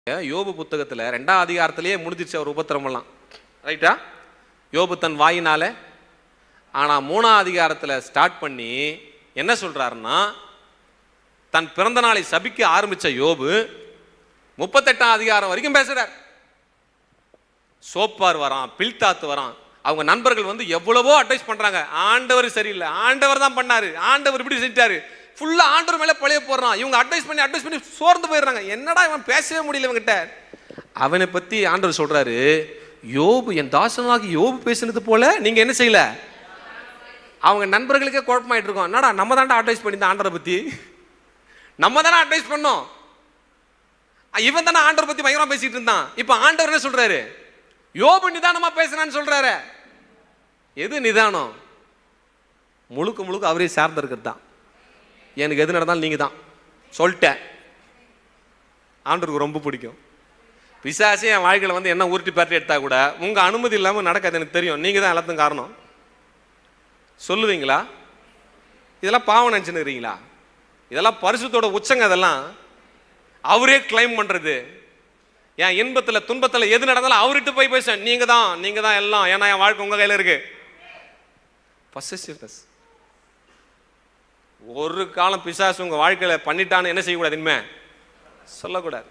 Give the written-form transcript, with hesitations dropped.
யோபு புத்தகத்தில் 2ஆம் அதிகாரத்திலேயே முடிஞ்சிச்சு அவர் உபத்திரமெல்லாம், ரைட்டா? யோபு தன் வாயினால. ஆனால் 3ஆம் அதிகாரத்தில் ஸ்டார்ட் பண்ணி என்ன சொல்றாருன்னா, தன் பிறந்த நாளை சபிக்க ஆரம்பிச்ச யோபு 38ஆம் அதிகாரம் வரைக்கும் பேசுறார். சோப்பார் வரான், பில்தாத்து வரான், அவங்க நண்பர்கள் வந்து எவ்வளவோ அட்வைஸ் பண்றாங்க. ஆண்டவர் சரியில்லை, ஆண்டவர் தான் பண்ணாரு, ஆண்டவர் இப்படி செஞ்சாரு, ஃபுல்லா ஆண்டவர் மேல பழைய போடுறான். இவங்க அட்வைஸ் பண்ணி சோர்ந்து போயிடுறாங்க. என்னடா இவன் பேசவே முடியல இவங்கிட்ட. அவனை பத்தி ஆண்டவர் சொல்றாரு, யோபு என் தாசனாகி யோபு பேசினது போல நீங்க என்ன செய்யல. அவங்க நண்பர்களுக்கே குழப்பமாயிட்டு இருக்கோம். என்னடா நம்ம தாண்டா அட்வைஸ் பண்ணி ஆண்டரை பத்தி, நம்ம தானே அட்வைஸ் பண்ணோம், இவன் தானே ஆண்டரை பத்தி பயங்கரமா பேசிட்டு இருந்தான். இப்ப ஆண்டவர் என்ன சொல்றாரு, யோபு நிதானமா பேசினான்னு சொல்றாரு. எது நிதானம்? முழுக்க முழுக்க அவரே சார்ந்து இருக்கிறது தான். எனக்கு எது நடந்தாலும் நீங்க தான் சொல்லிட்டேன். ஆண்டவருக்கு ரொம்ப பிடிக்கும். பிசாசே என் வாழ்க்கையில் வந்து என்ன உருட்டி பரட்டி எடுத்தா கூட உங்க அனுமதி இல்லாமல் நடக்காது, எனக்கு தெரியும், நீங்க தான் எல்லாத்துக்கும் காரணம் சொல்லுவீங்களா? இதெல்லாம் பாவம் நினைச்சுன்னு, இதெல்லாம் பரிசுத்தோட உச்சங்க. அதெல்லாம் அவரே கிளைம் பண்றது. என் இன்பத்தில் துன்பத்தில் எது நடந்தாலும் அவர்கிட்ட போய் பேச, நீங்க தான் எல்லாம், ஏன்னா என் வாழ்க்கை உங்க கையில் இருக்கு. பொசசிவ்னஸ். ஒரு காலம் பிசாசு உங்க வாழ்க்கையில பண்ணிட்டான்னு என்ன செய்யக்கூடாது, இனிமே சொல்லக்கூடாது.